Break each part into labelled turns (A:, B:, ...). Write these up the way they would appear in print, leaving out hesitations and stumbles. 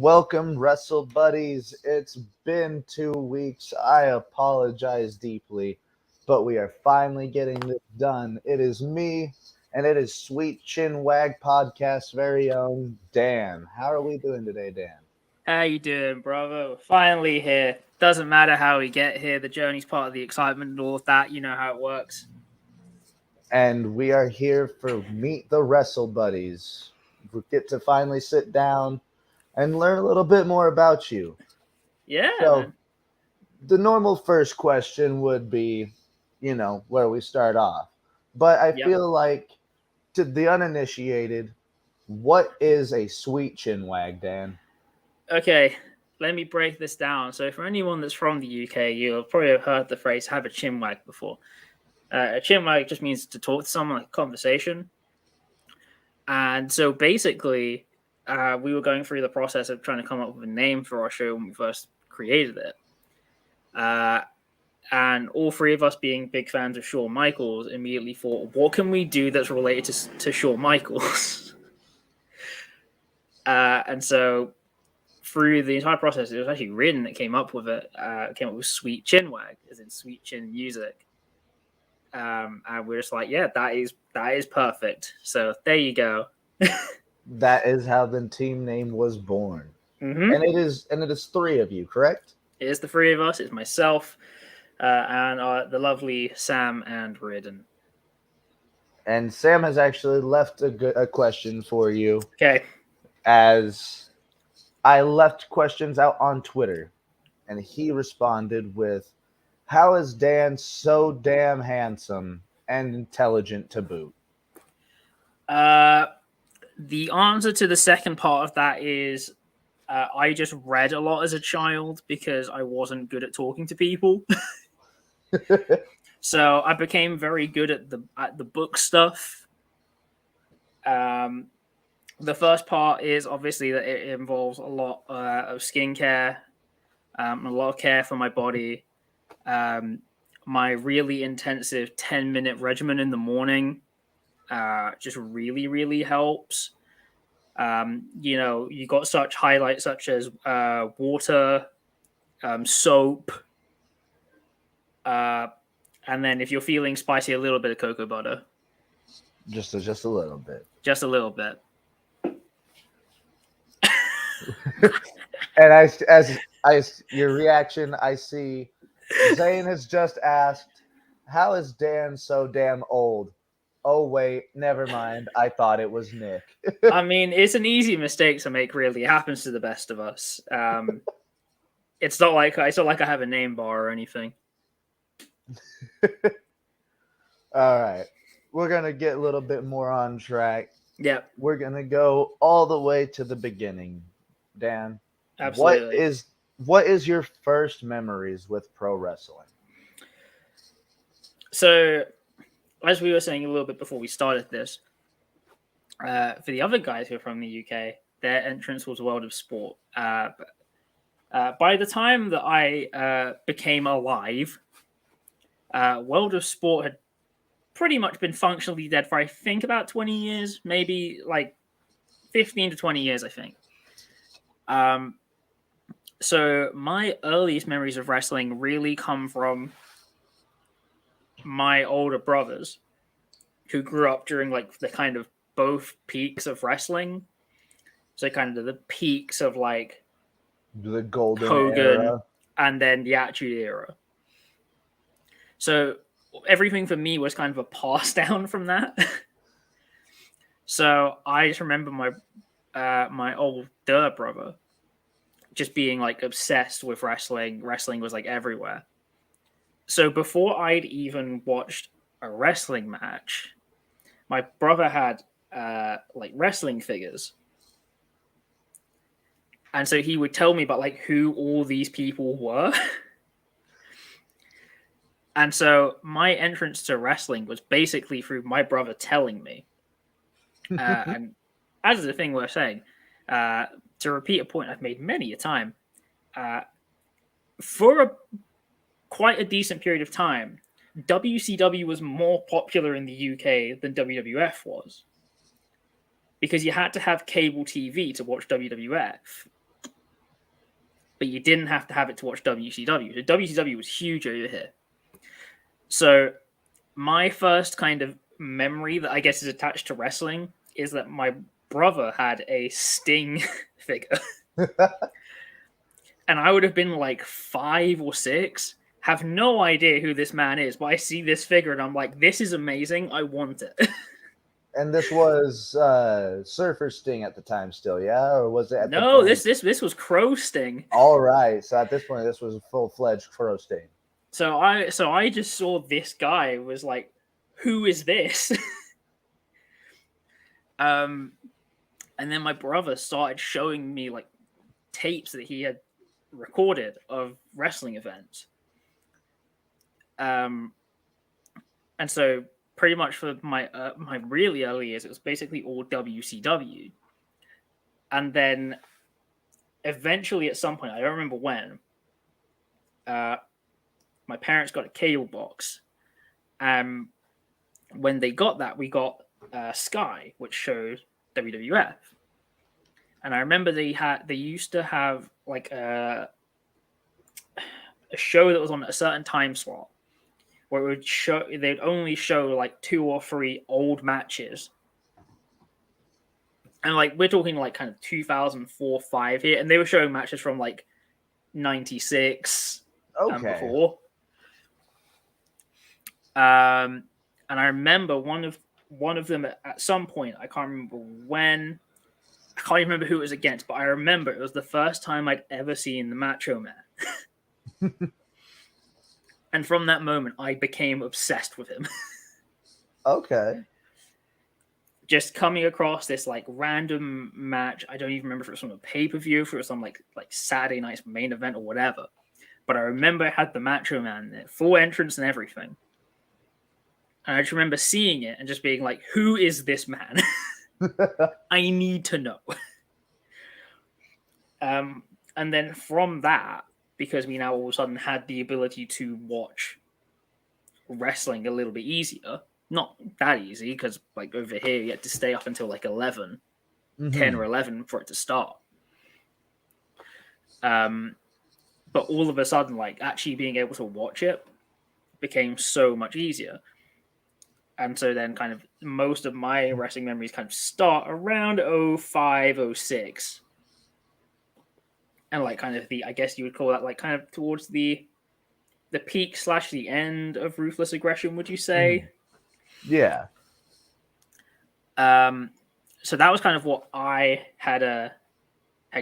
A: Welcome, Wrestlebuddies. It's been 2 weeks. I apologize deeply, but we are finally getting this done. It is me, and it is SweetChinWag Podcast's very own Dan. How are we doing today, Dan?
B: How you doing, bravo? Finally here. Doesn't matter how we get here. The journey's part of the excitement and all of that. You know how it works.
A: And we are here for Meet the Wrestlebuddies. We get to finally sit down and learn a little bit more about you.
B: Yeah.
A: So, the normal first question would be, where we start off. But I feel like to the uninitiated, what is a SweetChinWag, Dan?
B: Okay, let me break this down. So, for anyone that's from the UK, you'll probably have heard the phrase "have a chinwag" before. A chinwag just means to talk to someone, like conversation. And so, basically, we were going through the process of trying to come up with a name for our show when we first created it. And all three of us, being big fans of Shawn Michaels, immediately thought, what can we do that's related to Shawn Michaels? And so through the entire process, it was actually Rin that came up with it. Came up with SweetChinWag, as in Sweet Chin Music. And we're just like, yeah, that is perfect. So there you go.
A: That is how the team name was born.
B: Mm-hmm.
A: And it is three of you, correct?
B: It is the three of us. It's myself, and the lovely Sam and Ridden.
A: And Sam has actually left a question for you.
B: Okay.
A: As I left questions out on Twitter, and he responded with, "How is Dan so damn handsome and intelligent to boot?"
B: The answer to the second part of that is I just read a lot as a child because I wasn't good at talking to people. So I became very good at the book stuff. The first part is obviously that it involves a lot of skincare, a lot of care for my body. My really intensive 10-minute regimen in the morning just really, really helps. You got such highlights such as water, soap, and then if you're feeling spicy, a little bit of cocoa butter.
A: Just a little bit.
B: Just a little bit.
A: And as your reaction, I see Zane has just asked, "How is Dan so damn old?" Oh wait, never mind. I thought it was Nick.
B: I mean, it's an easy mistake to make. Really, it happens to the best of us. It's not like I have a name bar or anything.
A: All right, we're gonna get a little bit more on track.
B: Yeah,
A: we're gonna go all the way to the beginning. Dan,
B: absolutely.
A: What is your first memories with pro wrestling?
B: So, as we were saying a little bit before we started this, for the other guys who are from the UK, their entrance was World of Sport. By the time that I became alive, World of Sport had pretty much been functionally dead for, I think, about 20 years, maybe like 15 to 20 years, I think. So my earliest memories of wrestling really come from my older brothers who grew up during like the kind of both peaks of wrestling. So kind of the peaks of like
A: the golden
B: Hogan
A: era
B: and then the Attitude Era. So everything for me was kind of a pass down from that. So I just remember my older brother just being like obsessed with wrestling. Wrestling was like everywhere. So before I'd even watched a wrestling match, my brother had like wrestling figures. And so he would tell me about like who all these people were. And so my entrance to wrestling was basically through my brother telling me. And as is the thing we're saying, to repeat a point I've made many a time, for quite a decent period of time, WCW was more popular in the UK than WWF was. Because you had to have cable TV to watch WWF. but you didn't have to have it to watch WCW. So WCW was huge over here. So my first kind of memory that I guess is attached to wrestling is that my brother had a Sting figure. And I would have been like 5 or 6, have no idea who this man is, but I see this figure and I'm like, this is amazing. I want it.
A: And this was Surfer Sting at the time still, yeah? Or was it at
B: No,
A: the point?
B: this was Crow Sting.
A: All right. So at this point, this was a full-fledged Crow Sting.
B: So I just saw this guy, was like, who is this? And then my brother started showing me like tapes that he had recorded of wrestling events. And so pretty much for my really early years, it was basically all WCW. And then eventually at some point, I don't remember when, my parents got a cable box. When they got that, we got Sky, which showed WWF. And I remember they used to have like a show that was on a certain time slot where they'd only show like 2 or 3 old matches. And like we're talking like kind of 2004-5 here, and they were showing matches from like 96 and before. And I remember one of them at some point, I can't remember when, I can't even remember who it was against, but I remember it was the first time I'd ever seen the Macho Man. And from that moment, I became obsessed with him.
A: Okay.
B: Just coming across this like random match. I don't even remember if it was from a pay-per-view, if it was some like Saturday night's main event or whatever. But I remember it had the Macho Man there, full entrance and everything. And I just remember seeing it and just being like, who is this man? I need to know. And then from that, because we now all of a sudden had the ability to watch wrestling a little bit easier, not that easy, because like over here you had to stay up until like 11, 10 or 11 for it to start. But all of a sudden, like actually being able to watch it became so much easier. And so then kind of most of my wrestling memories kind of start around 05, 06. And like kind of I guess you would call that like kind of towards the peak / the end of Ruthless Aggression, would you say?
A: Yeah.
B: So that was kind of what I had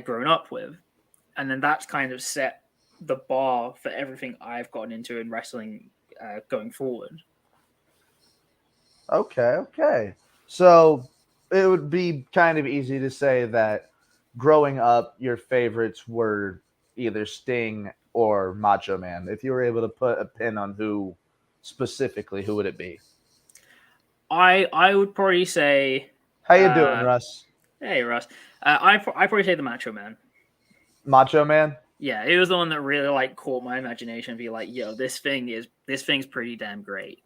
B: grown up with. And then that's kind of set the bar for everything I've gotten into in wrestling going forward.
A: Okay. So it would be kind of easy to say that growing up, your favorites were either Sting or Macho Man. If you were able to put a pin on who specifically, who would it be?
B: I would probably say...
A: How you doing, Russ?
B: Hey, Russ. I probably say the Macho Man.
A: Macho Man?
B: Yeah, it was the one that really like caught my imagination and be like, yo, this thing's pretty damn great.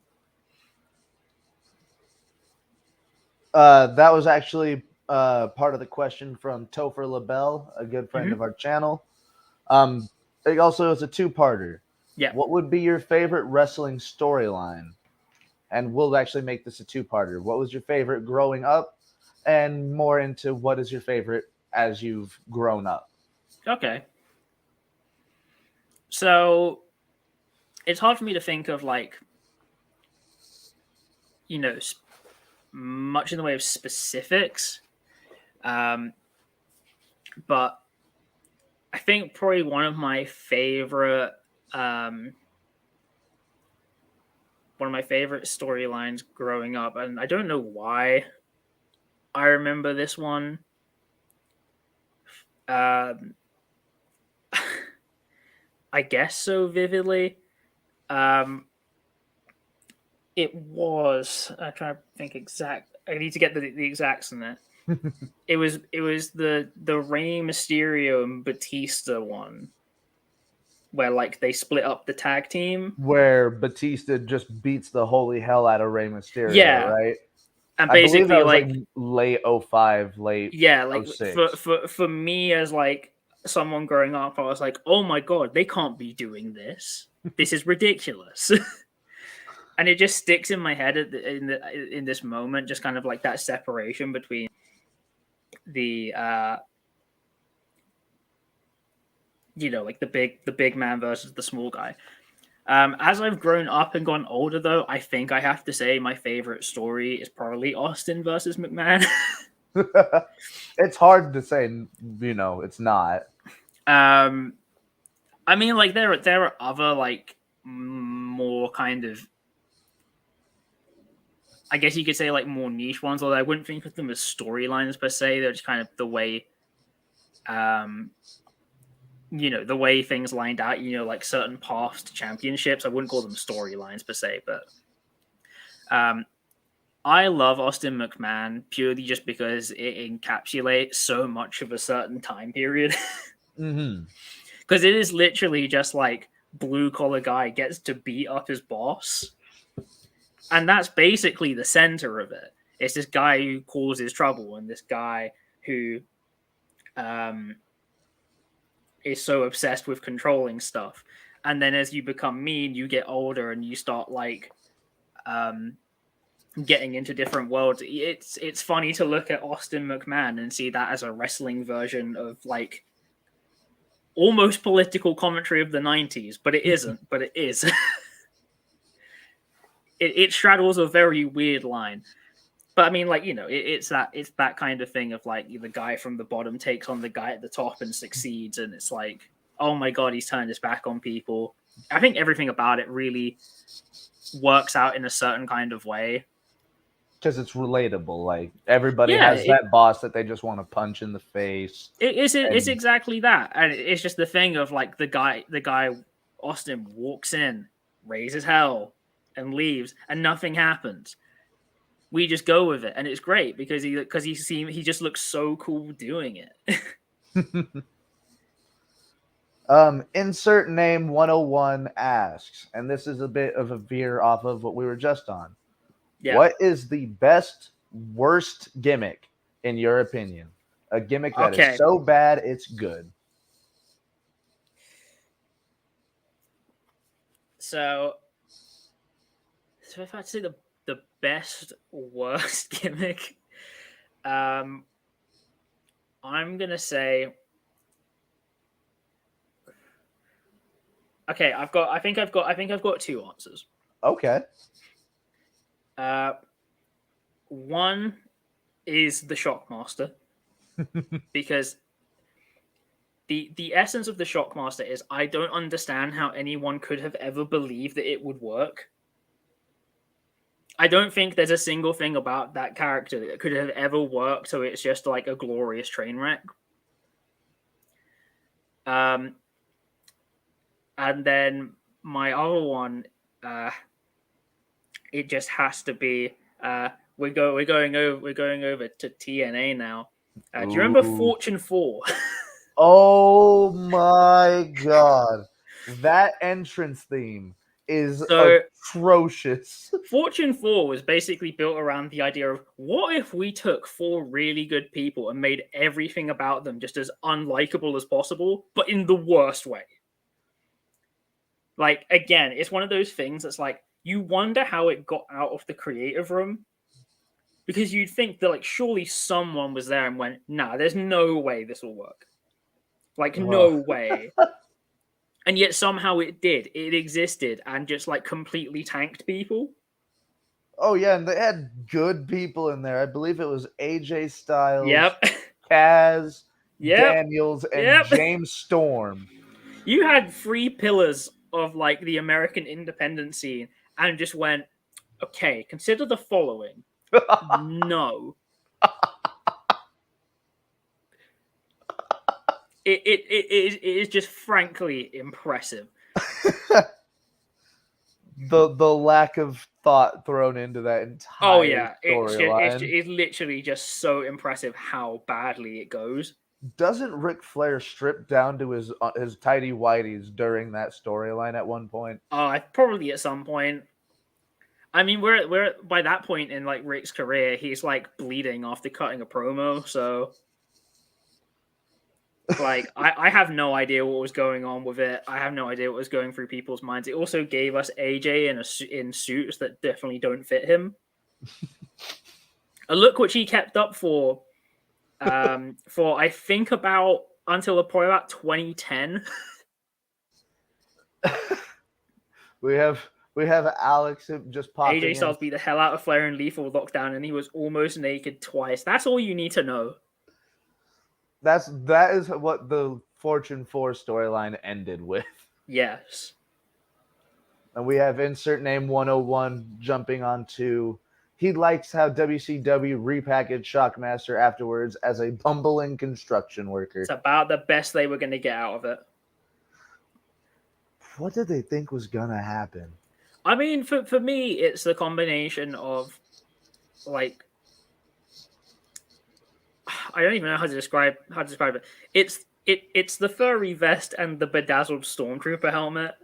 A: That was actually part of the question from Topher LaBelle, a good friend of our channel. It also is a 2-parter.
B: Yeah.
A: What would be your favorite wrestling storyline? And we'll actually make this a 2-parter. What was your favorite growing up? And more into what is your favorite as you've grown up?
B: Okay. So it's hard for me to think of like, you know, much in the way of specifics. But I think probably one of my favorite storylines growing up, and I don't know why I remember this one. I guess so vividly. It was. I'm trying to think exact. I need to get the exacts in it. It was the Rey Mysterio and Batista one, where like they split up the tag team.
A: Where Batista just beats the holy hell out of Rey Mysterio, right?
B: And basically
A: that was like late 05, late 06.
B: For me as like someone growing up, I was like, oh my god, they can't be doing this. This is ridiculous. And it just sticks in my head in this moment, just kind of like that separation between the like the big man versus the small guy. As I've grown up and gone older, though, I think I have to say my favorite story is probably Austin versus McMahon.
A: It's hard to say, it's not.
B: I mean, like there are other like more kind of, I guess you could say, like more niche ones, although I wouldn't think of them as storylines per se. They're just kind of the way, the way things lined out. Like certain past championships. I wouldn't call them storylines per se, but I love Austin McMahon purely just because it encapsulates so much of a certain time period. Because it is literally just like blue collar guy gets to beat up his boss. And that's basically the center of it. It's this guy who causes trouble and this guy who is so obsessed with controlling stuff. And then as you become mean, you get older and you start like getting into different worlds. It's funny to look at Austin McMahon and see that as a wrestling version of like almost political commentary of the 90s, but it isn't, but it is. It straddles a very weird line. But I mean, like, it's that kind of thing of like the guy from the bottom takes on the guy at the top and succeeds, and it's like, oh my god, he's turned his back on people. I think everything about it really works out in a certain kind of way.
A: Because it's relatable. Like everybody has that boss that they just want to punch in the face.
B: It's exactly that. And it's just the thing of like the guy Austin walks in, raises hell, and leaves, and nothing happens. We just go with it, and it's great because he just looks so cool doing it.
A: Insert name 101 asks, and this is a bit of a veer off of what we were just on. Yeah. What is the worst gimmick in your opinion? A gimmick that is so bad it's good.
B: So if I'd say the best worst gimmick, I'm gonna say, okay, I think I've got two answers.
A: Okay.
B: One is the Shockmaster, because the essence of the Shockmaster is I don't understand how anyone could have ever believed that it would work. I don't think there's a single thing about that character that could have ever worked, so it's just like a glorious train wreck. And then my other one, it just has to be we're going over to TNA now. Do you remember Fortune 4?
A: Oh my god, that entrance theme is atrocious.
B: Fortune 4 was basically built around the idea of what if we took 4 really good people and made everything about them just as unlikable as possible, but in the worst way. Like, again, it's one of those things that's like, you wonder how it got out of the creative room, because you'd think that like surely someone was there and went, nah, there's no way this will work. Like, no way. And yet somehow it did. It existed and just like completely tanked people.
A: Oh yeah, and they had good people in there. I believe it was AJ Styles, Kaz, Daniels, and James Storm.
B: You had 3 pillars of like the American independent scene and just went, okay, consider the following. No. It is just frankly impressive.
A: The lack of thought thrown into that entire storyline.
B: It's literally just so impressive how badly it goes.
A: Doesn't Ric Flair strip down to his tidy whities during that storyline at one point?
B: Probably at some point. I mean, we're by that point in like Ric's career, he's like bleeding after cutting a promo, so Like, I have no idea what was going on with it. I have no idea what was going through people's minds. It also gave us AJ in suits that definitely don't fit him. A look which he kept up for I think about until probably about 2010.
A: we have Alex just popping
B: AJ
A: in.
B: Styles beat the hell out of Flair in Lethal Lockdown, and he was almost naked twice. That's all you need to know.
A: That is what the Fortune 4 storyline ended with.
B: Yes.
A: And we have insert name 101 jumping onto. He likes how WCW repackaged Shockmaster afterwards as a bumbling construction worker.
B: It's about the best they were going to get out of it.
A: What did they think was going to happen?
B: I mean, for me, it's the combination of, like, I don't even know how to describe it. It's the furry vest and the bedazzled Stormtrooper helmet.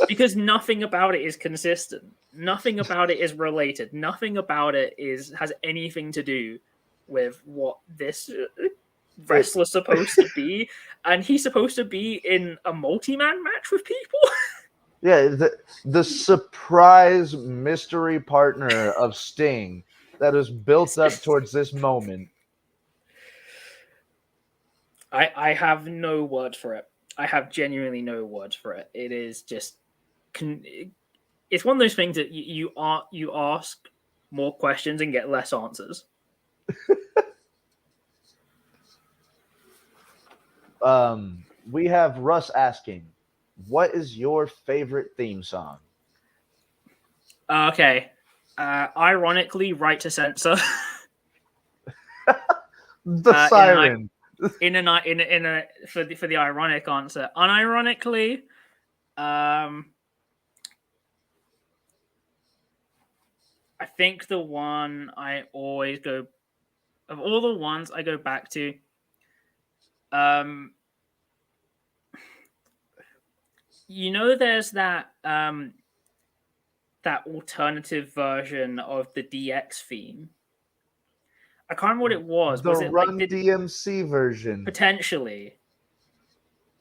B: Because nothing about it is consistent. Nothing about it is related. Nothing about it has anything to do with what this wrestler's supposed to be. And he's supposed to be in a multi-man match with people.
A: Yeah, the surprise mystery partner of Sting that is built up towards this moment.
B: I have no word for it. I have genuinely no words for it. It is just, it's one of those things that you ask more questions and get less answers.
A: We have Russ asking, what is your favorite theme song?
B: Okay. Ironically, Right to Censor.
A: The siren.
B: For the ironic answer. Unironically, I think the one I always go, of all the ones I go back to, you know, there's that that alternative version of the DX theme. I can't remember what it was.
A: The
B: was it
A: Run
B: like,
A: DMC version?
B: Potentially.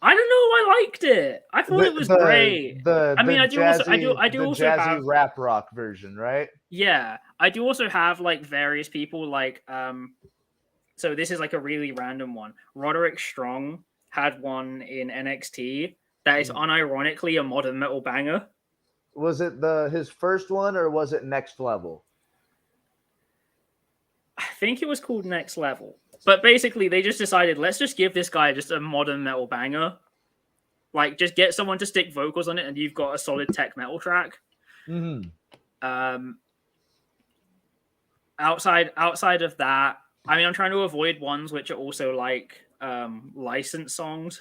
B: I don't know. I liked it. I thought it was great. I do also
A: jazzy
B: have
A: rap rock version, right?
B: Yeah, I do also have like various people like So this is like a really random one. Roderick Strong had one in NXT that is unironically a modern metal banger.
A: Was it his first one or was it Next Level?
B: I think it was called Next Level. But basically, they just decided, let's just give this guy just a modern metal banger. Like, just get someone to stick vocals on it, and you've got a solid tech metal track.
A: Mm-hmm.
B: Outside of that, I mean, I'm trying to avoid ones which are also like licensed songs.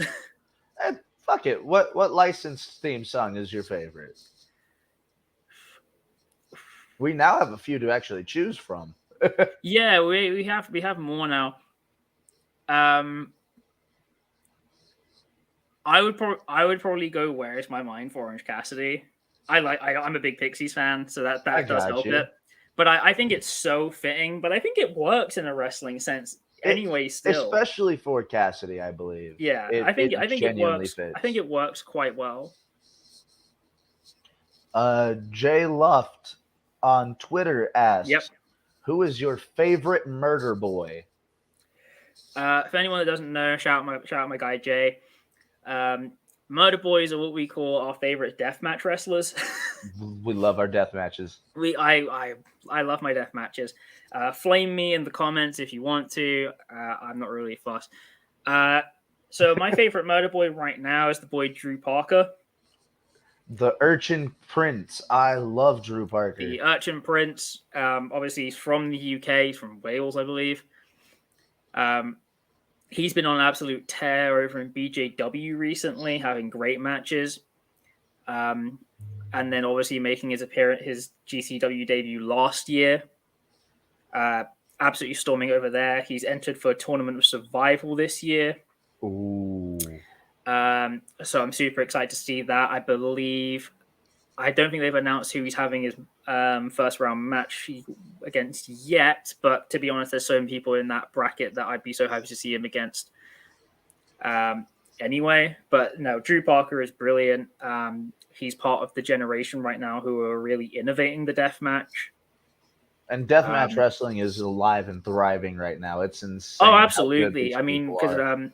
A: Fuck it. What licensed theme song is your favorite? We now have a few to actually choose from.
B: Yeah, we have more now. I would probably go "Where Is My Mind" for Orange Cassidy. I'm a big Pixies fan, so that does help it. But I think it's so fitting. But I think it works in a wrestling sense anyway. Still,
A: especially for Cassidy, I believe.
B: Yeah, I think it works. Fits. I think it works quite well.
A: Jay Luft on Twitter asks,
B: "Yep,
A: who is your favorite murder boy?"
B: For anyone that doesn't know, shout out my guy Jay. Murder boys are what we call our favorite deathmatch wrestlers.
A: We love our death matches.
B: I love my death matches. Flame me in the comments if you want to. I'm not really fussed. So my favorite murder boy right now is the boy Drew Parker.
A: The Urchin Prince. I love Drew Parker.
B: The Urchin Prince. Obviously, he's from the UK. He's from Wales, I believe. He's been on an absolute tear over in BJW recently, having great matches. And then obviously making his GCW debut last year. Absolutely storming over there. He's entered for a Tournament of Survival this year.
A: Ooh.
B: So I'm super excited to see that. I don't think they've announced who he's having his first round match against yet, but to be honest, there's so many people in that bracket that I'd be so happy to see him against. Anyway. But no, Drew Parker is brilliant. He's part of the generation right now who are really innovating the deathmatch.
A: And deathmatch wrestling is alive and thriving right now. It's insane.
B: Oh, absolutely. I mean, because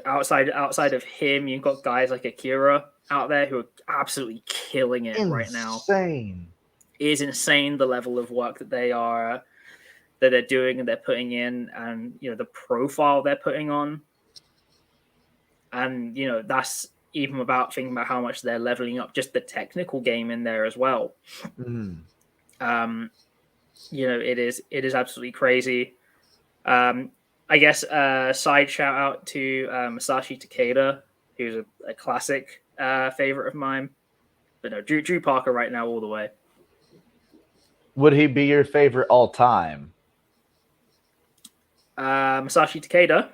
B: outside of him, you've got guys like Akira out there who are absolutely killing it right now.
A: Insane.
B: It is insane the level of work that they're doing and they're putting in, and the profile they're putting on. And that's even about thinking about how much they're leveling up just the technical game in there as well.
A: Mm.
B: It is absolutely crazy. I guess side shout out to Masashi Takeda, who's a classic favorite of mine. But no, Drew Parker right now all the way.
A: Would he be your favorite all time?
B: Masashi Takeda.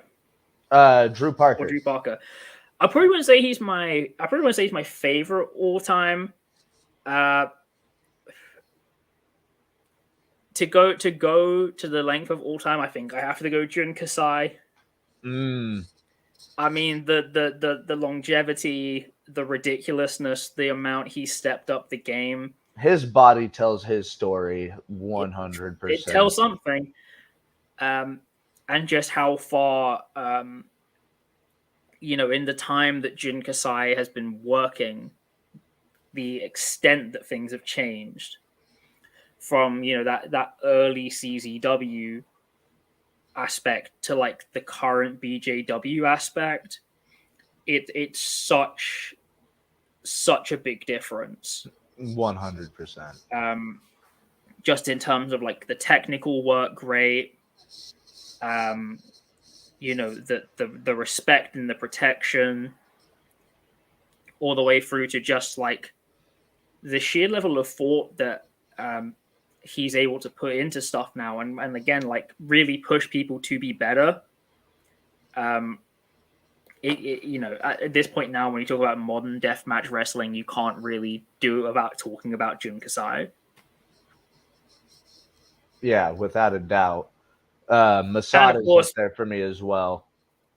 A: Drew Parker.
B: Or Drew Parker. I probably wouldn't say he's my favorite all time. To go to the length of all time, I think I have to go Jun Kasai. I mean the longevity, the ridiculousness, the amount he stepped up the game.
A: His body tells his story 100%.
B: It tells something, and just how far, in the time that Jun Kasai has been working, the extent that things have changed from that early CZW aspect to like the current BJW aspect. It's such a big difference.
A: 100%.
B: Just in terms of like the technical work rate, the respect and the protection, all the way through to just like the sheer level of thought that he's able to put into stuff now, and again, like really push people to be better. At this point now, when you talk about modern deathmatch wrestling, you can't really do it without talking about Jun Kasai.
A: Yeah, without a doubt. Masada is there for me as well.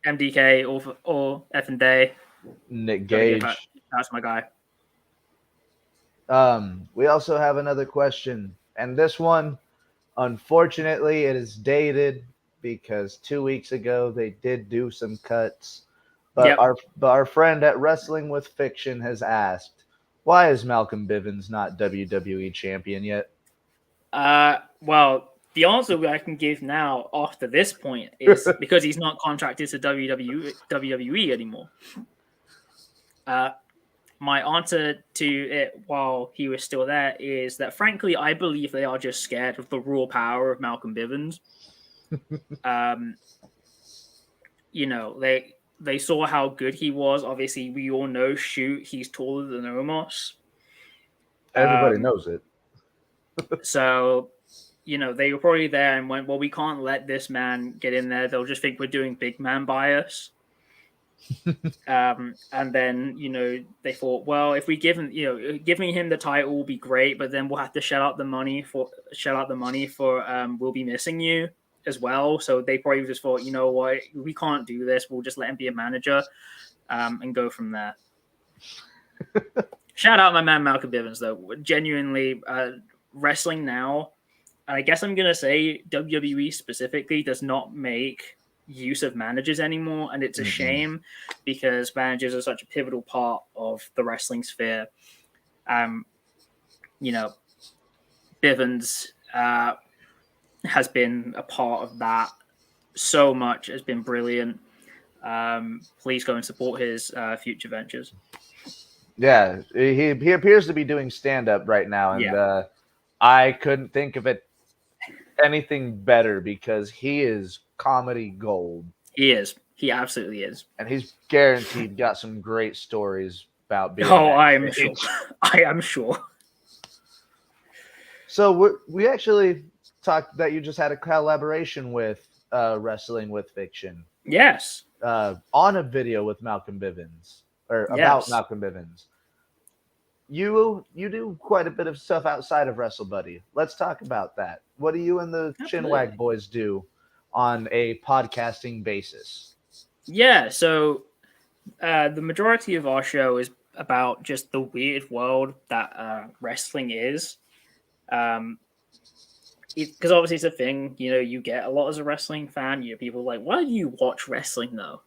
B: MDK or F and Day.
A: Nick Gage.
B: That's my guy.
A: We also have another question, and this one, unfortunately, it is dated because 2 weeks ago they did do some cuts. But our friend at Wrestling with Fiction has asked, why is Malcolm Bivens not WWE champion yet?
B: Well, the answer I can give now after this point is because he's not contracted to WWE anymore. My answer to it while he was still there is that, frankly, I believe they are just scared of the raw power of Malcolm Bivens. They saw how good he was. Obviously, we all know, he's taller than Omos.
A: Everybody knows it.
B: So, they were probably there and went, well, we can't let this man get in there. They'll just think we're doing big man bias. And then, they thought, well, if we giving him the title will be great, but then we'll have to shell out the money for We'll Be Missing You as well. So they probably just thought, you know what, we can't do this. We'll just let him be a manager and go from there. Shout out my man Malcolm Bivens, though. Genuinely, wrestling now, and I guess I'm gonna say WWE specifically does not make use of managers anymore, and it's a shame because managers are such a pivotal part of the wrestling sphere. Bivens has been a part of that so much, has been brilliant. Please go and support his future ventures.
A: Yeah, he appears to be doing stand-up right now, and I couldn't think of anything better because he is comedy gold.
B: He is. He absolutely is.
A: And he's guaranteed got some great stories about being.
B: Oh, I am sure. I am sure.
A: So we actually talked that you just had a collaboration with Wrestling with Fiction.
B: Yes.
A: On a video with Malcolm Bivens, or about Malcolm Bivens. You do quite a bit of stuff outside of Wrestlebuddy. Let's talk about that. What do you and the ChinWag boys do on a podcasting basis?
B: Yeah, so the majority of our show is about just the weird world that wrestling is. Because obviously it's a thing, you get a lot as a wrestling fan. People like, why do you watch wrestling though?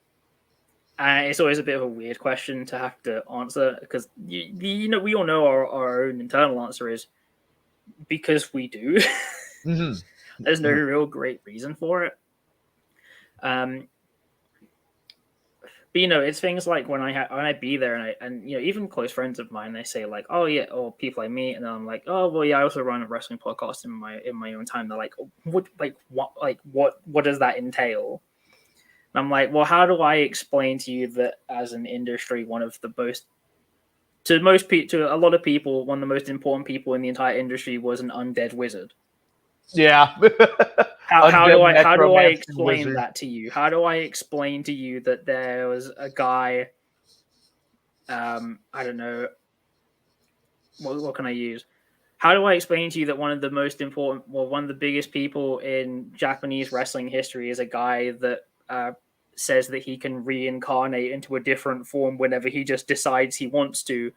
B: It's always a bit of a weird question to have to answer because we all know our own internal answer is because we do.
A: Mm-hmm.
B: There's no real great reason for it. But it's things like when I be there and even close friends of mine, they say like, oh yeah, or people I meet, and I'm like, oh well, yeah, I also run a wrestling podcast in my own time. They're like, what does that entail? And I'm like, well, how do I explain to you that as an industry, one of the most to a lot of people, one of the most important people in the entire industry was an undead wizard.
A: Yeah.
B: How do I explain
A: wizard.
B: that to you? How do I explain to you that there was a guy? I don't know. What can I use? How do I explain to you that one of the most important, one of the biggest people in Japanese wrestling history is a guy that says that he can reincarnate into a different form whenever he just decides he wants to?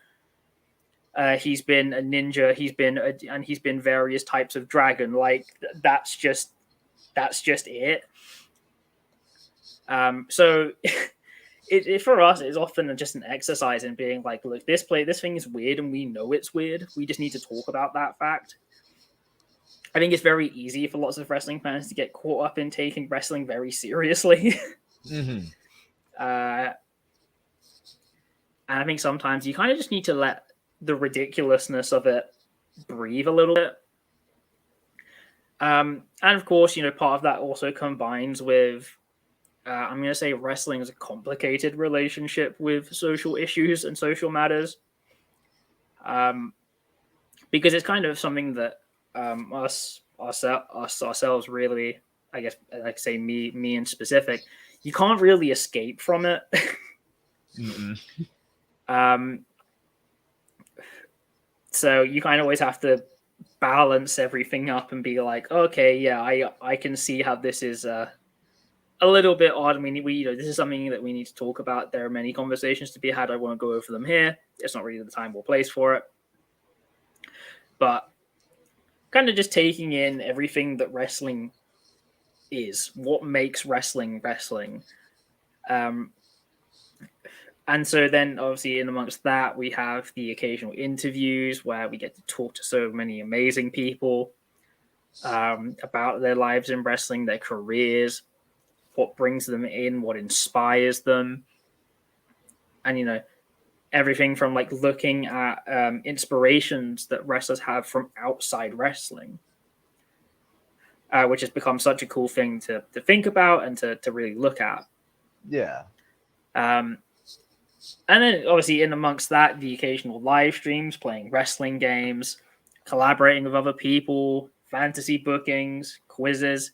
B: He's been a ninja. He's been various types of dragon. Like that's just it. So it for us is often just an exercise in being like, look, this thing is weird, and we know it's weird. We just need to talk about that fact. I think it's very easy for lots of wrestling fans to get caught up in taking wrestling very seriously.
A: Mm-hmm.
B: And I think sometimes you kind of just need to let the ridiculousness of it breathe a little bit. And of course, part of that also combines with, I'm going to say wrestling is a complicated relationship with social issues and social matters. Because it's kind of something that us ourselves really, I guess, like say me in specific, you can't really escape from it. So you kind of always have to balance everything up and be like, okay, yeah, I can see how this is a little bit odd. I mean, this is something that we need to talk about. There are many conversations to be had. I won't go over them here. It's not really the time or place for it. But kind of just taking in everything that wrestling is, what makes wrestling wrestling. And so then obviously in amongst that, we have the occasional interviews where we get to talk to so many amazing people about their lives in wrestling, their careers, what brings them in, what inspires them. And, everything from like looking at inspirations that wrestlers have from outside wrestling, which has become such a cool thing to think about and to really look at.
A: Yeah.
B: And then obviously in amongst that, the occasional live streams, playing wrestling games, collaborating with other people, fantasy bookings, quizzes,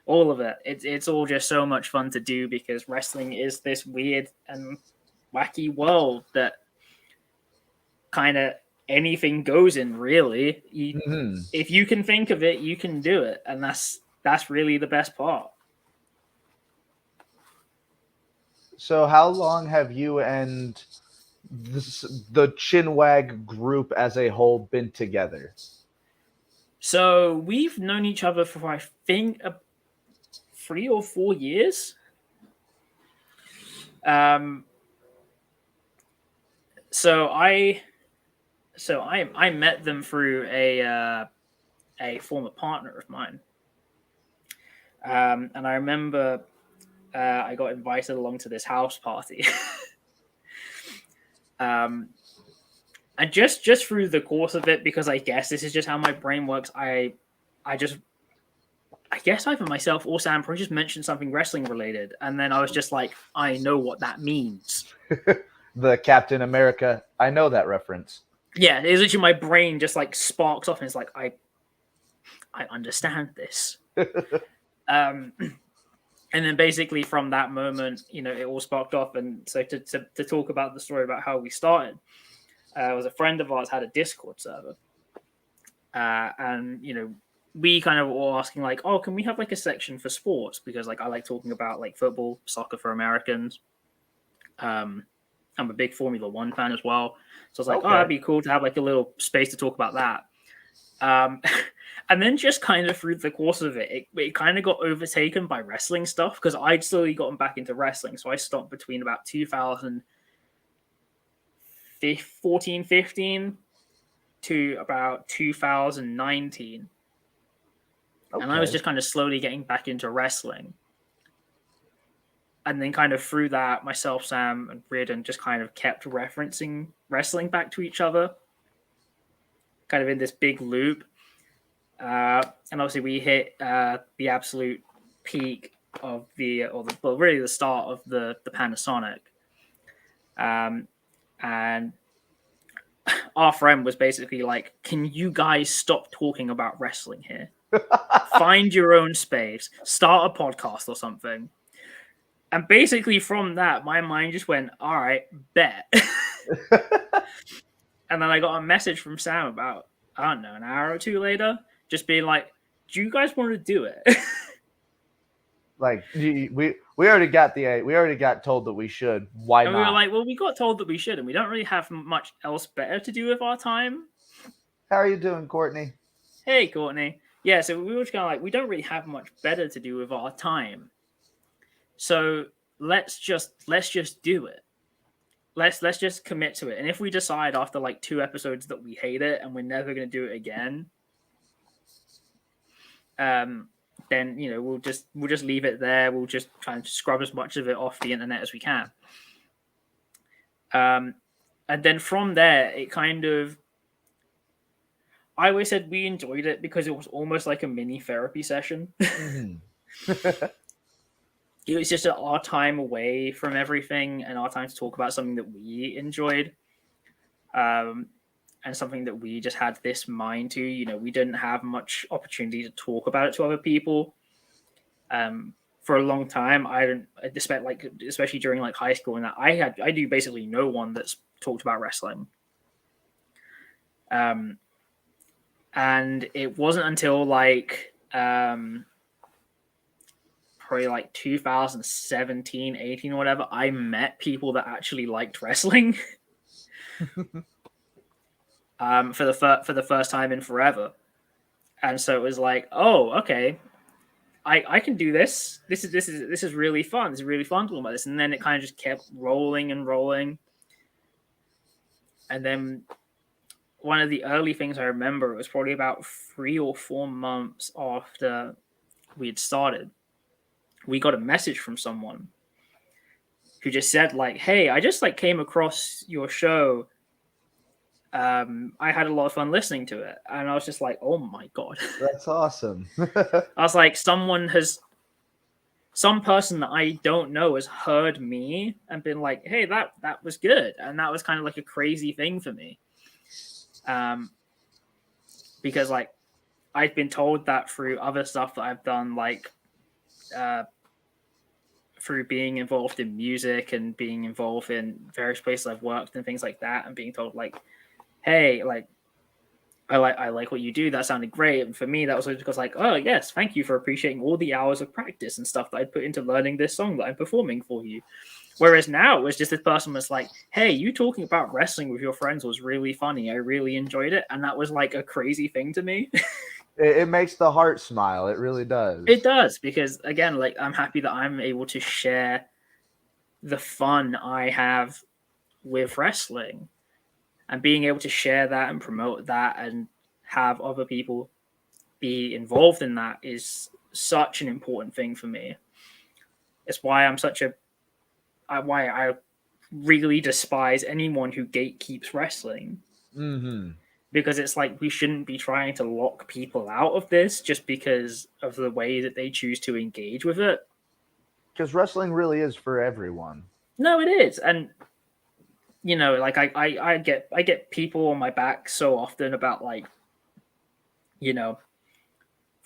B: all of it. It's all just so much fun to do because wrestling is this weird and wacky world that kind of anything goes in, really. If you can think of it, you can do it. And that's really the best part.
A: So how long have you and the ChinWag group as a whole been together?
B: So we've known each other for, I think, 3 or 4 years. So I met them through a former partner of mine. And I remember I got invited along to this house party. And just through the course of it, because I guess this is just how my brain works, I guess either myself or Sam probably just mentioned something wrestling related, and then I was just like, I know what that means.
A: The Captain America, I know that reference.
B: Yeah, it's literally my brain just like sparks off, and it's like I understand this. And then basically from that moment, it all sparked off. And so to talk about the story about how we started, was a friend of ours had a Discord server, and we kind of were asking like, oh, can we have like a section for sports? Because like I like talking about like football, soccer for Americans. I'm a big Formula One fan as well. So I was like, oh, that'd be cool to have like a little space to talk about that. And then just kind of through the course of it kind of got overtaken by wrestling stuff because I'd slowly gotten back into wrestling. So I stopped between about 2014, 15 to about 2019. And I was just kind of slowly getting back into wrestling. And then kind of through that, myself, Sam, and Reardon just kind of kept referencing wrestling back to each other, kind of in this big loop. And obviously we hit the absolute peak of really the start of the Panasonic. And our friend was basically like, can you guys stop talking about wrestling here? Find your own space, start a podcast or something. And basically from that, my mind just went, all right, bet. And then I got a message from Sam about, I don't know, an hour or two later, just being like, do you guys want to do it?
A: Like we already got told that we should. Why
B: and
A: not?
B: We were like, well, we got told that we should, and we don't really have much else better to do with our time.
A: How are you doing, Courtney?
B: Hey, Courtney. Yeah, so we were just kind of like, we don't really have much better to do with our time. So let's just do it. Let's just commit to it. And if we decide after like 2 episodes that we hate it and we're never going to do it again, then we'll just leave it there. We'll just try and scrub as much of it off the internet as we can. And then from there, it kind of, I always said we enjoyed it because it was almost like a mini therapy session. Mm-hmm. It was just our time away from everything and our time to talk about something that we enjoyed. And something that we just had this mind to. We didn't have much opportunity to talk about it to other people. For a long time, I didn't expect, like, especially during like high school, and that I do basically no one that's talked about wrestling. And it wasn't until like probably like 2017, 18 or whatever, I met people that actually liked wrestling. For the first time in forever. And so it was like, oh, okay, I can do this. This is really fun. This is really fun talking about this. And then it kind of just kept rolling and rolling. And then one of the early things I remember, it was probably about 3 or 4 months after we had started, we got a message from someone who just said like, hey, I just like came across your show. I had a lot of fun listening to it, and I was just like, oh my god,
A: that's awesome.
B: I was like, some person that I don't know has heard me and been like, hey, that was good. And that was kind of like a crazy thing for me. Because like I've been told that through other stuff that I've done, like through being involved in music and being involved in various places I've worked and things like that, and being told like, hey, like I like what you do. That sounded great. And for me, that was because like, oh yes, thank you for appreciating all the hours of practice and stuff that I put into learning this song that I'm performing for you. Whereas now it was just this person was like, hey, you talking about wrestling with your friends was really funny. I really enjoyed it. And that was like a crazy thing to me.
A: It makes the heart smile. It really does.
B: It does, because again, like I'm happy that I'm able to share the fun I have with wrestling. And being able to share that and promote that and have other people be involved in that is such an important thing for me. It's why why I really despise anyone who gatekeeps wrestling.
A: Mm-hmm.
B: Because it's like we shouldn't be trying to lock people out of this just because of the way that they choose to engage with it.
A: Because wrestling really is for everyone.
B: No, it is. And like I get people on my back so often about like, for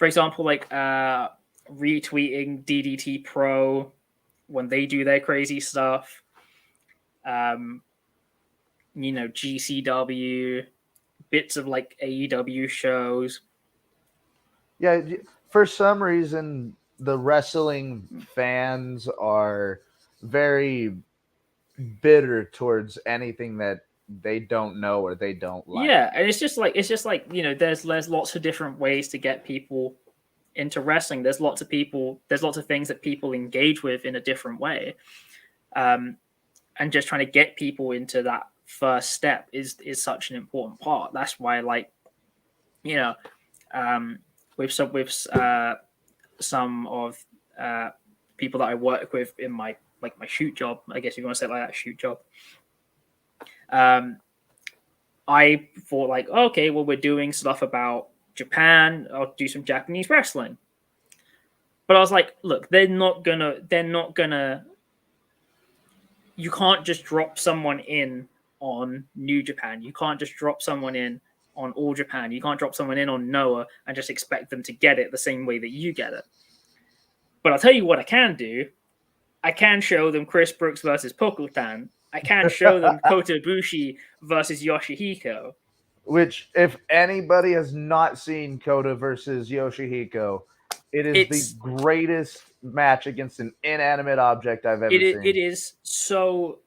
B: example, like retweeting DDT Pro when they do their crazy stuff. GCW, bits of like AEW shows.
A: Yeah, for some reason, the wrestling fans are very bitter towards anything that they don't know or they don't like.
B: Yeah, and it's just like there's lots of different ways to get people into wrestling. There's lots of things that people engage with in a different way, um, and just trying to get people into that first step is such an important part. That's why, like, you know, um, some of people that I work with in my shoot job, I guess if you want to say it like that, shoot job. Um, I thought like, okay, well, we're doing stuff about Japan. I'll do some Japanese wrestling. But I was like, look, they're not gonna. You can't just drop someone in on New Japan. You can't just drop someone in on All Japan. You can't drop someone in on Noah and just expect them to get it the same way that you get it. But I'll tell you what I can do. I can show them Chris Brooks versus Pokutan. I can show them Kota Ibushi versus Yoshihiko.
A: Which, if anybody has not seen Kota versus Yoshihiko, it is the
B: It's
A: greatest match against an inanimate object I've ever
B: it
A: seen.
B: it is so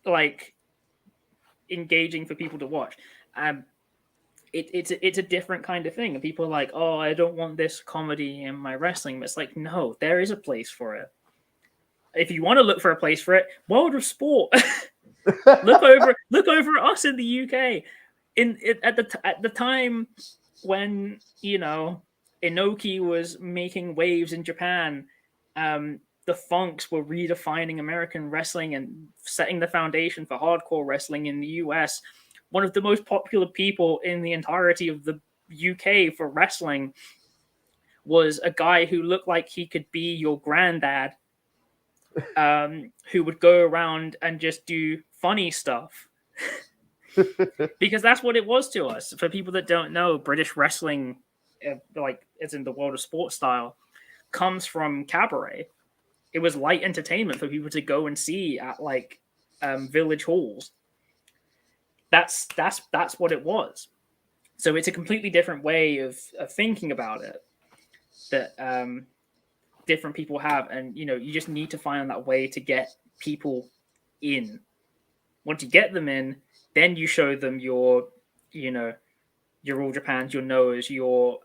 B: like engaging for people to watch. It's a different kind of thing, and people are like, "Oh, I don't want this comedy in my wrestling." But it's like, no, there is a place for it. If you want to look for a place for it, World of Sport. look over at us in the UK. At the time when Inoki was making waves in Japan, the Funks were redefining American wrestling and setting the foundation for hardcore wrestling in the US. One of the most popular people in the entirety of the UK for wrestling was a guy who looked like he could be your granddad, who would go around and just do funny stuff. Because that's what it was to us. For people that don't know, British wrestling, like it's in the World of Sport style, comes from cabaret. It was light entertainment for people to go and see at like village halls. That's what it was. So it's a completely different way of thinking about it that different people have, and you just need to find that way to get people in. Once you get them in, then you show them your All Japans, your Noahs, your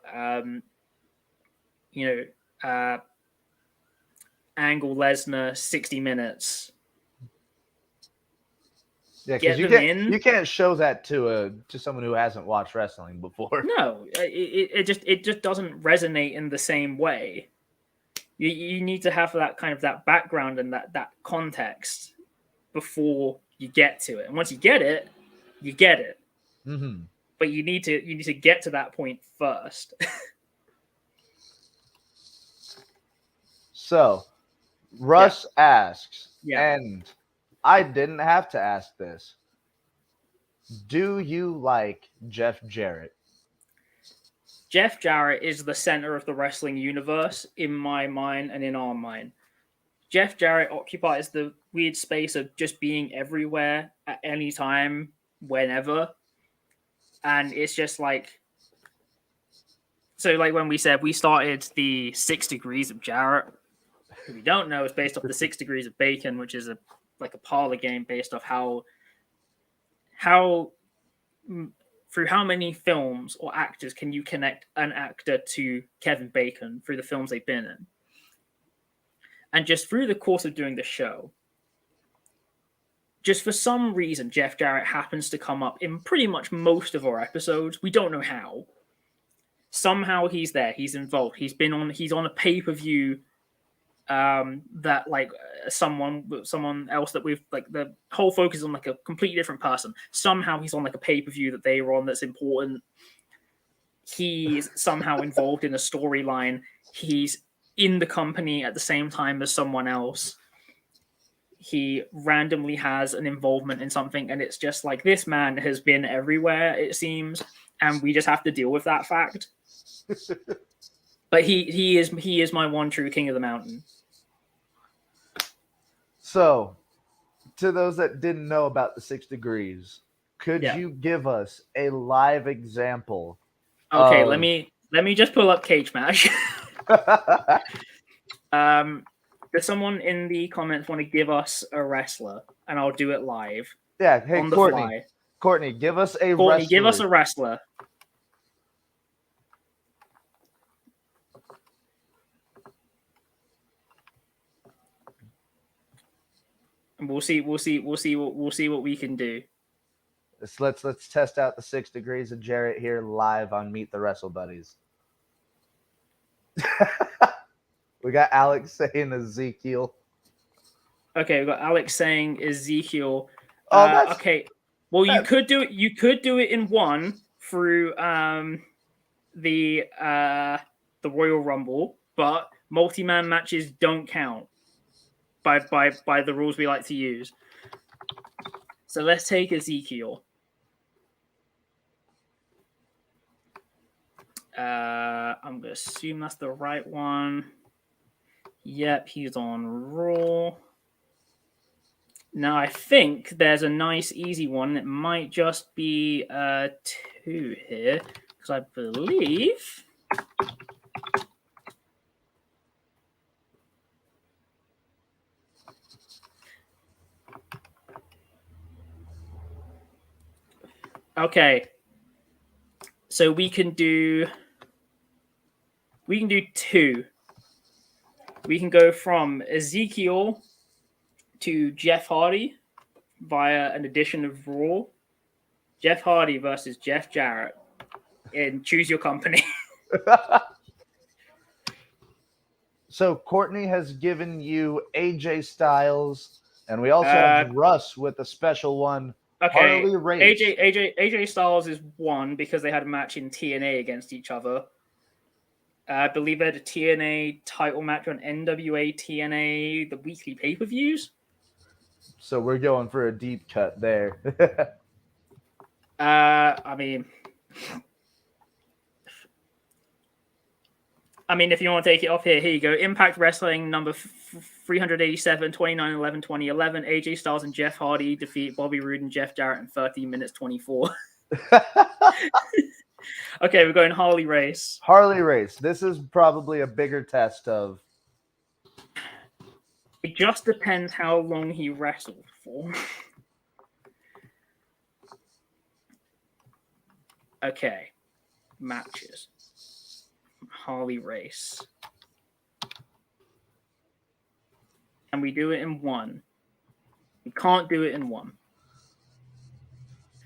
B: Angle Lesnar 60 minutes.
A: Yeah, because you can't show that to someone who hasn't watched wrestling before.
B: No, it just doesn't resonate in the same way. You need to have that kind of that background and that context before you get to it. And once you get it, you get it.
A: Mm-hmm.
B: But you need to get to that point first.
A: So, Russ asks,
B: Yeah.
A: and I didn't have to ask this. Do you like Jeff Jarrett?
B: Jeff Jarrett is the center of the wrestling universe in my mind and in our mind. Jeff Jarrett occupies the weird space of just being everywhere at any time, whenever. And it's just like, so like when we said we started the 6 Degrees of Jarrett, if you don't know, it's based off the 6 Degrees of Bacon, which is a parlor game based off how through how many films or actors can you connect an actor to Kevin Bacon through the films they've been in. And just through the course of doing the show, just for some reason, Jeff Jarrett happens to come up in pretty much most of our episodes. We don't know how. Somehow he's there. He's involved. He's on a pay-per-view that like someone else that we've like the whole focus on like a completely different person. Somehow he's on like a pay-per-view that they were on that's important. He's somehow involved in a storyline. He's in the company at the same time as someone else. He randomly has an involvement in something, and it's just like this man has been everywhere, it seems, and we just have to deal with that fact. But he is my one true king of the mountain.
A: So, to those that didn't know about the 6 Degrees, could you give us a live example
B: Okay, let me just pull up Cage Match. Does someone in the comments want to give us a wrestler, and I'll do it live?
A: Yeah, hey,
B: on the
A: Courtney.
B: fly.
A: Courtney, give us a
B: Courtney,
A: wrestler.
B: give us a wrestler. And we'll see what we can do.
A: Let's test out the 6 Degrees of Jarrett here live on Meet the Wrestlebuddies. We got Alex saying Ezekiel.
B: Okay, we got Alex saying Ezekiel.
A: Oh,
B: okay. Well, you could do it. You could do it in one through the Royal Rumble, but multi-man matches don't count by the rules we like to use. So let's take Ezekiel. I'm gonna assume that's the right one. Yep, he's on Raw. Now I think there's a nice easy one. It might just be 2 here, because I believe okay. So we can do 2. We can go from Ezekiel to Jeff Hardy via an edition of Raw. Jeff Hardy versus Jeff Jarrett in Choose Your Company.
A: So Courtney has given you AJ Styles, and we also have Russ with a special one.
B: Okay,
A: Harley Race.
B: AJ Styles is 1 because they had a match in TNA against each other. I believe they had a TNA title match on NWA TNA, the weekly pay-per-views.
A: So we're going for a deep cut there.
B: I mean, if you want to take it off here you go. Impact Wrestling number 387, 29/11, 2011. AJ Styles and Jeff Hardy defeat Bobby Roode and Jeff Jarrett in 13 minutes 24. Okay, we're going Harley Race.
A: Harley Race. This is probably a bigger test of.
B: It just depends how long he wrestled for. Okay, matches. Harley Race. And we do it in 1. We can't do it in 1.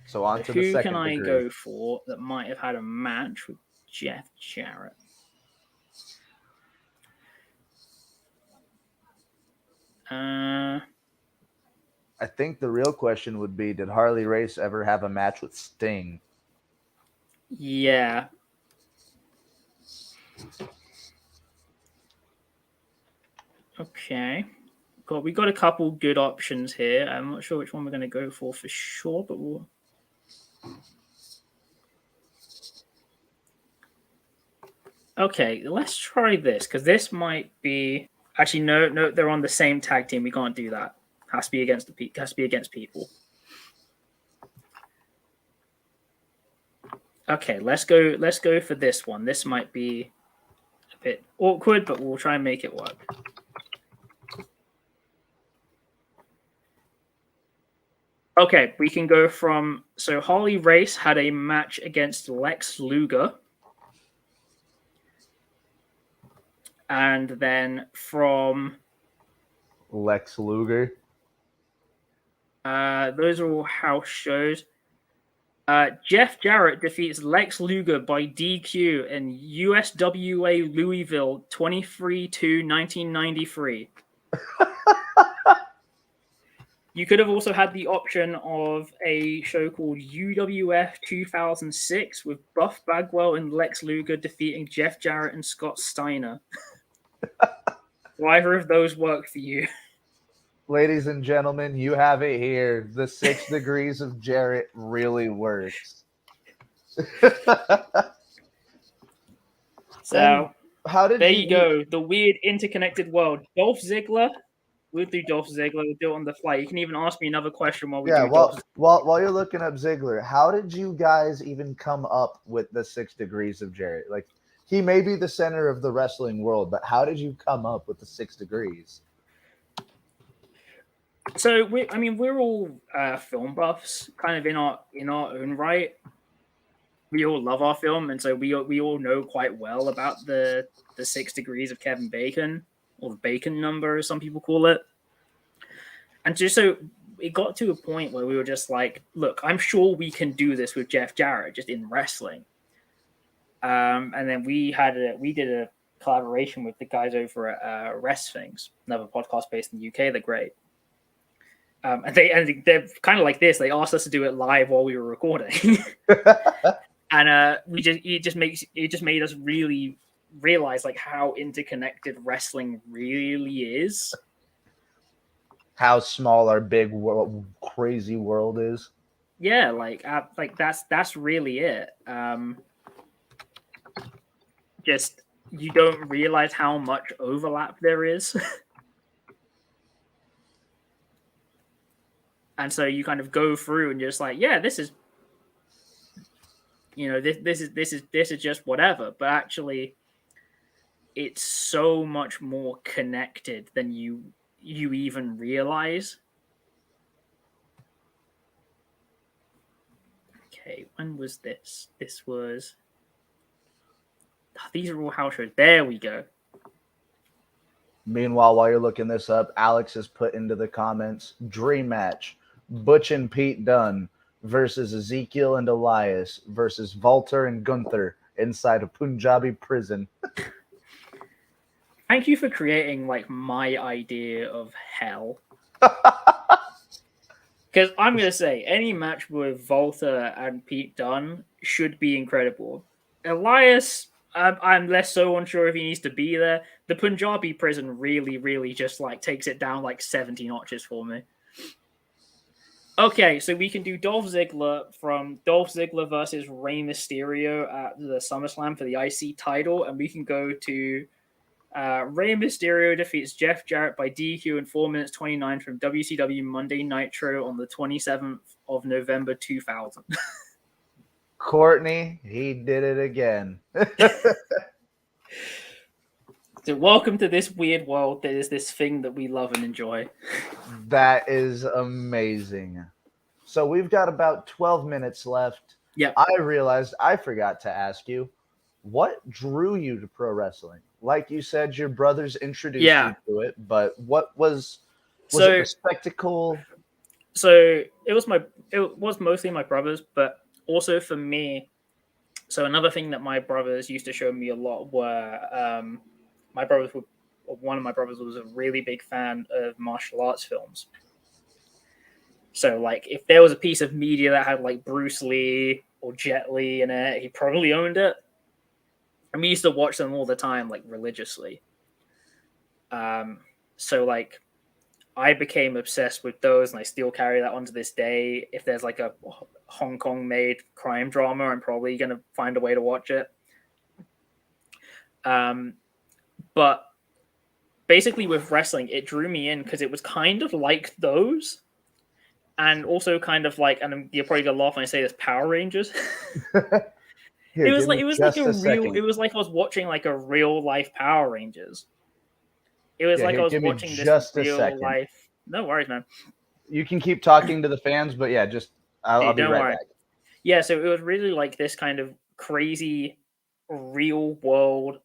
A: So on to the second
B: degree.
A: Who
B: can I go for that might have had a match with Jeff Jarrett?
A: I think the real question would be, did Harley Race ever have a match with Sting?
B: Yeah. Okay. We got a couple good options here. I'm not sure which one we're going to go for sure, but we'll. Okay, let's try this because this might be. Actually, no, they're on the same tag team. We can't do that. Has to be against people. Okay, let's go for this one. This might be a bit awkward, but we'll try and make it work. Okay, we can go from. So Harley Race had a match against Lex Luger. And then from
A: Lex Luger.
B: Those are all house shows. Jeff Jarrett defeats Lex Luger by DQ in USWA Louisville 23/2/1993. You could have also had the option of a show called UWF 2006 with Buff Bagwell and Lex Luger defeating Jeff Jarrett and Scott Steiner. Do either of those work for you?
A: Ladies and gentlemen, you have it here. The 6 Degrees of Jarrett really works.
B: So
A: how did
B: there you go. The weird interconnected world. Dolph Ziggler We'll do Dolph Ziggler. We'll do it on the fly. You can even ask me another question while we
A: Yeah,
B: do Dolph.
A: while you're looking up Ziggler, how did you guys even come up with the 6 degrees of Jarrett? Like, he may be the center of the wrestling world, but how did you come up with the 6 degrees?
B: So we're all film buffs, kind of in our own right. We all love our film, and so we all know quite well about the 6 degrees of Kevin Bacon, or the Bacon number, as some people call it. And just so it got to a point where we were just like, look, I'm sure we can do this with Jeff Jarrett just in wrestling. And then we did a collaboration with the guys over at Rest Things, another podcast based in the UK. They're great. And they're kind of like this. They asked us to do it live while we were recording, and it just made us really realize like how interconnected wrestling really is.
A: How small our big crazy world is.
B: Yeah, like that's really it. Just you don't realize how much overlap there is. And so you kind of go through and just like, yeah, this is, this is just whatever. But actually, it's so much more connected than you even realize. Okay, when was this? This was. These are all house shows. There we go.
A: Meanwhile, while you're looking this up, Alex has put into the comments dream match: Butch and Pete Dunne versus Ezekiel and Elias versus Walter and Gunther inside a Punjabi prison.
B: Thank you for creating like my idea of hell. Because I'm going to say any match with Walter and Pete Dunne should be incredible. Elias, I'm less so unsure if he needs to be there. The Punjabi prison really, really just like takes it down like 70 notches for me. Okay, so we can do Dolph Ziggler versus Rey Mysterio at the SummerSlam for the IC title, and we can go to Rey Mysterio defeats Jeff Jarrett by DQ in 4 minutes 29 from WCW Monday Nitro on the 27th of November 2000.
A: Courtney, he did it again.
B: So welcome to this weird world that is this thing that we love and enjoy.
A: That is amazing. So we've got about 12 minutes left.
B: Yeah.
A: I realized I forgot to ask you, what drew you to pro wrestling? Like you said, your brothers introduced you to it, but what was it the spectacle?
B: So it was mostly my brothers, but also for me. So another thing that my brothers used to show me a lot were one of my brothers was a really big fan of martial arts films. So like if there was a piece of media that had like Bruce Lee or Jet Li in it, he probably owned it. And we used to watch them all the time, like religiously. So like I became obsessed with those, and I still carry that on to this day. If there's like a Hong Kong made crime drama, I'm probably going to find a way to watch it. But basically with wrestling, it drew me in because it was kind of like those, and also kind of like, and you're probably gonna laugh when I say this, Power Rangers.
A: Here,
B: it was like I was watching like a real life Power Rangers. It was I was watching this real life. No worries, man.
A: You can keep talking to the fans, but yeah, just I'll be right back.
B: Yeah, so it was really like this kind of crazy, real world,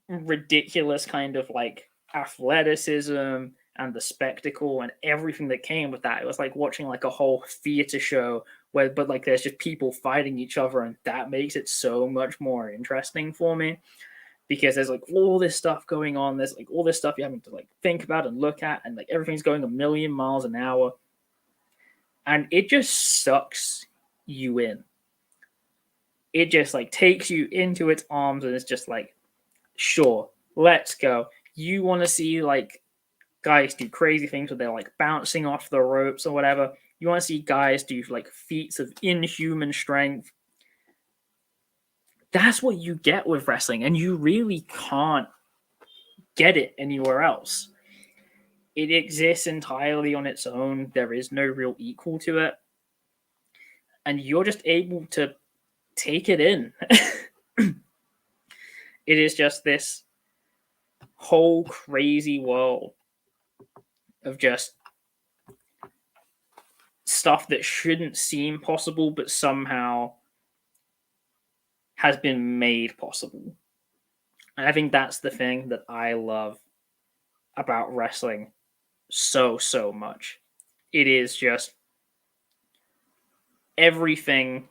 B: ridiculous kind of like athleticism and the spectacle and everything that came with that. It was like watching like a whole theater show but like there's just people fighting each other, and that makes it so much more interesting for me because there's like all this stuff going on. There's like all this stuff you're having to like think about and look at, and like everything's going a million miles an hour, and it just sucks you in. It just like takes you into its arms, and it's just like, sure, let's go. You want to see like guys do crazy things where they're like bouncing off the ropes or whatever. You want to see guys do like feats of inhuman strength. That's what you get with wrestling, and you really can't get it anywhere else. It exists entirely on its own. There is no real equal to it. And you're just able to take it in. It is just this whole crazy world of just stuff that shouldn't seem possible, but somehow has been made possible. And I think that's the thing that I love about wrestling so much. It is just everything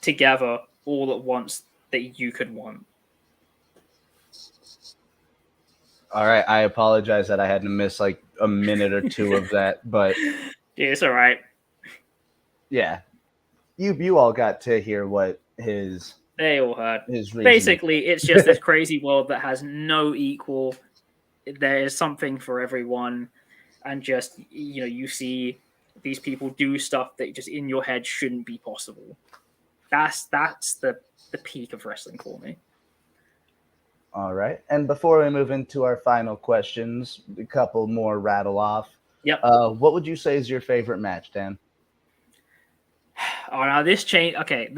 B: together all at once that you could want.
A: All right, I apologize that I had to miss like a minute or two of that, but
B: yeah, it's all right.
A: Yeah, you all got to hear what his
B: they all heard.
A: His reasoning.
B: Basically, it's just this crazy world that has no equal. There is something for everyone, and just you see these people do stuff that just in your head shouldn't be possible. That's the peak of wrestling for me.
A: All right. And before we move into our final questions, a couple more rattle off.
B: Yep.
A: What would you say is your favorite match, Dan?
B: Oh, now this change. Okay,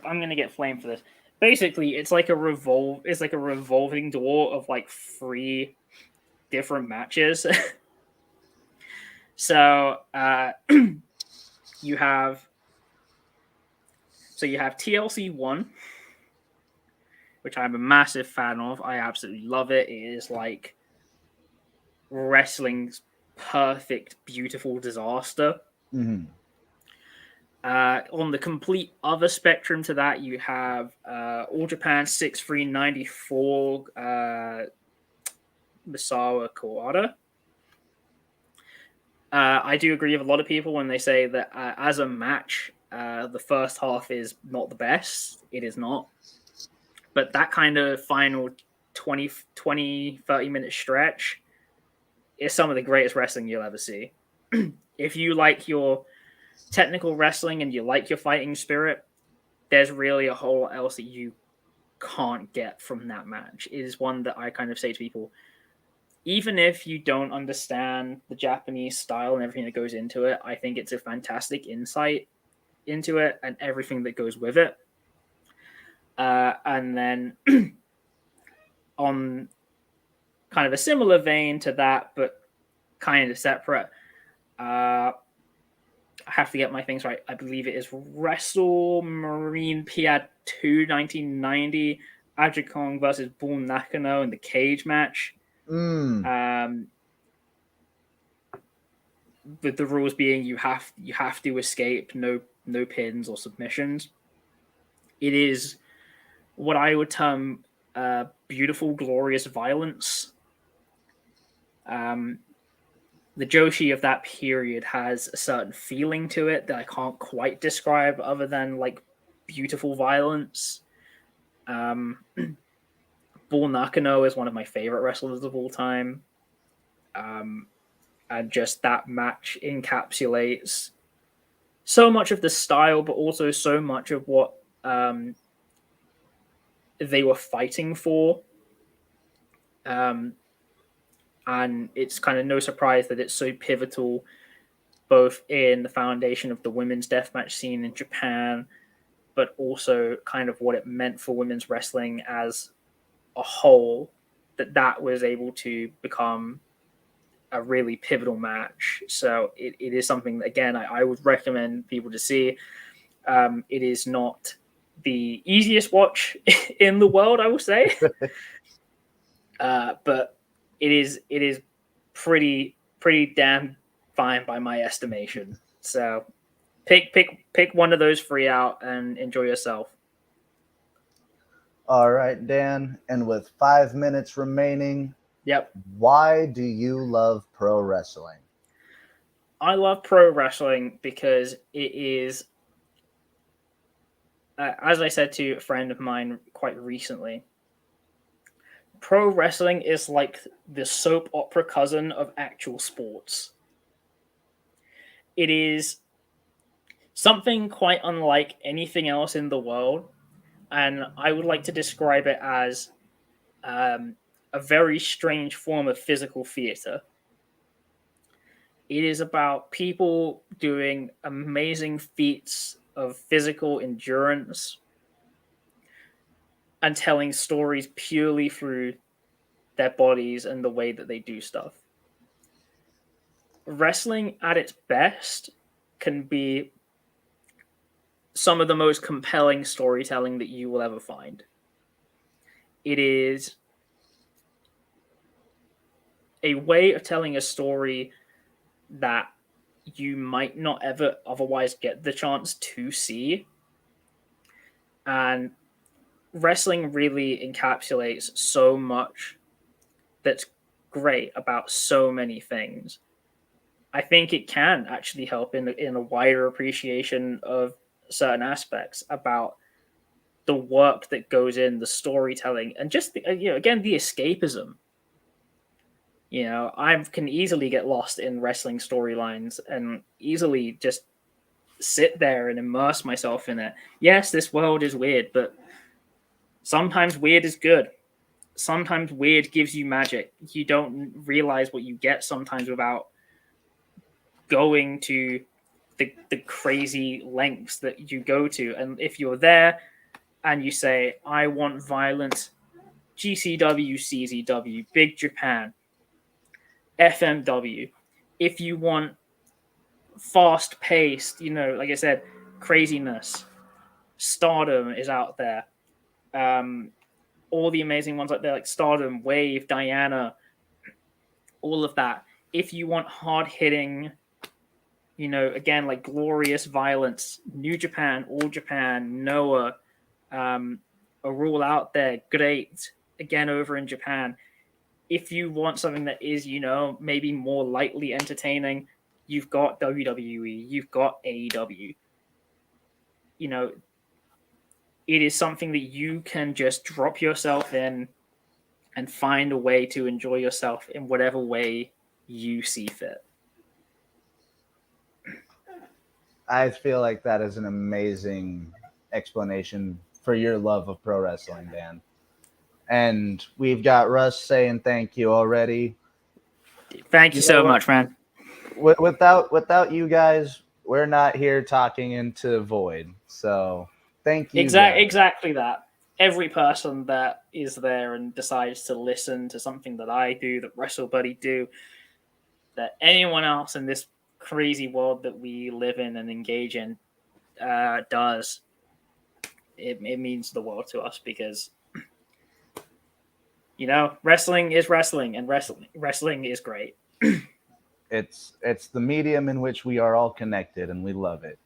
B: I'm gonna get flamed for this. Basically, it's like a revolving door of like 3 different matches. So you have TLC 1, which I'm a massive fan of. I absolutely love it. It is like wrestling's perfect, beautiful disaster.
A: Mm-hmm.
B: On the complete other spectrum to that, you have All Japan 6-3-94 Misawa Kawada. I do agree with a lot of people when they say that as a match, the first half is not the best. It is not. But that kind of final 20, 30 minute stretch is some of the greatest wrestling you'll ever see. If you like your technical wrestling and you like your fighting spirit, there's really a whole lot else that you can't get from that match. It is one that I kind of say to people, even if you don't understand the Japanese style and everything that goes into it, I think it's a fantastic insight into it and everything that goes with it. And then on kind of a similar vein to that, but kind of separate, I have to get my things right. I believe it is Wrestle Marine Piat 2 1990, Aja Kong versus Bull Nakano in the cage match. With the rules being you have to escape, no pins or submissions. It is what I would term beautiful, glorious violence. The Joshi of that period has a certain feeling to it that I can't quite describe other than like beautiful violence. Bull Nakano is one of my favorite wrestlers of all time. And just that match encapsulates so much of the style, but also so much of what they were fighting for. And it's kind of no surprise that it's so pivotal, both in the foundation of the women's deathmatch scene in Japan, but also kind of what it meant for women's wrestling as a whole, that was able to become a really pivotal match. So it is something that, again, I would recommend people to see. It is not the easiest watch in the world, I will say. But it is pretty damn fine by my estimation. So pick one of those 3 out and enjoy yourself.
A: All right, Dan. And with 5 minutes remaining,
B: yep.
A: Why do you love pro wrestling?
B: I love pro wrestling because it is, as I said to a friend of mine quite recently, pro wrestling is like the soap opera cousin of actual sports. It is something quite unlike anything else in the world, and I would like to describe it as a very strange form of physical theater. It is about people doing amazing feats of physical endurance and telling stories purely through their bodies and the way that they do stuff. Wrestling at its best can be some of the most compelling storytelling that you will ever find. It is a way of telling a story that you might not ever otherwise get the chance to see. And wrestling really encapsulates so much that's great about so many things. I think it can actually help in a wider appreciation of certain aspects about the work that goes in the storytelling and just again the escapism. I can easily get lost in wrestling storylines and easily just sit there and immerse myself in it. Yes, this world is weird, but sometimes weird is good. Sometimes weird gives you magic. You don't realize what you get sometimes without going to the crazy lengths that you go to. And if you're there and you say, I want violence, GCW, CZW, Big Japan, FMW. If you want fast paced, like I said, craziness, Stardom is out there. All the amazing ones like there, like Stardom, Wave, Diana, all of that. If you want hard hitting, again, like glorious violence, New Japan, All Japan, Noah, a rule out there, great. Again, over in Japan. If you want something that is, maybe more lightly entertaining, you've got WWE, you've got AEW. It is something that you can just drop yourself in and find a way to enjoy yourself in whatever way you see fit.
A: I feel like that is an amazing explanation for your love of pro wrestling, Dan. And we've got Russ saying thank you already.
B: Thank you so much, man.
A: Without you guys, we're not here talking into the void. So thank you.
B: Exactly that. Every person that is there and decides to listen to something that I do, that Wrestlebuddy do, that anyone else in this crazy world that we live in and engage in does, it means the world to us because wrestling is wrestling and wrestling is great.
A: It's the medium in which we are all connected and we love it.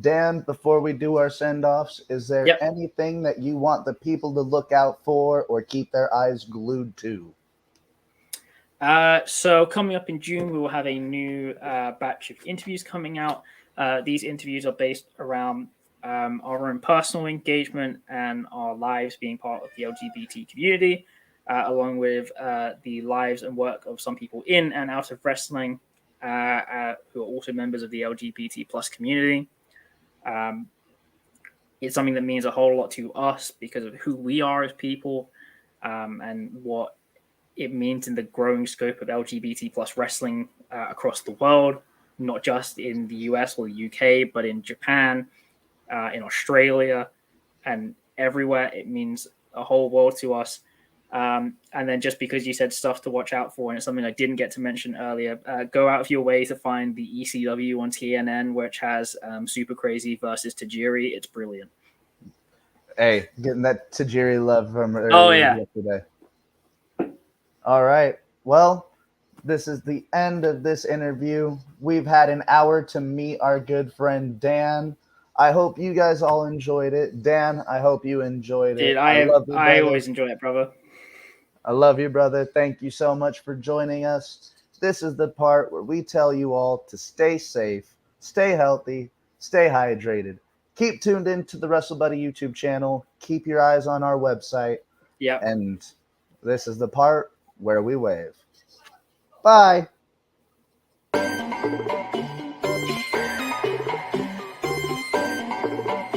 A: Dan, before we do our send-offs, is there anything that you want the people to look out for or keep their eyes glued to?
B: So coming up in June, we will have a new batch of interviews coming out. These interviews are based around our own personal engagement and our lives being part of the LGBT community, along with the lives and work of some people in and out of wrestling who are also members of the LGBT plus community. It's something that means a whole lot to us because of who we are as people and what it means in the growing scope of LGBT plus wrestling across the world, not just in the US or the UK, but in Japan, in Australia, and everywhere. It means a whole world to us. And then just because you said stuff to watch out for, and it's something I didn't get to mention earlier, go out of your way to find the ECW on TNN, which has Super Crazy versus Tajiri. It's brilliant.
A: Hey, getting that Tajiri love from earlier yesterday. All right. Well, this is the end of this interview. We've had an hour to meet our good friend Dan. I hope you guys all enjoyed it. Dan, I hope you enjoyed it.
B: I always enjoy it, brother.
A: I love you, brother. Thank you so much for joining us. This is the part where we tell you all to stay safe, stay healthy, stay hydrated. Keep tuned into the Wrestlebuddy YouTube channel. Keep your eyes on our website.
B: Yeah.
A: And this is the part where we wave. Bye.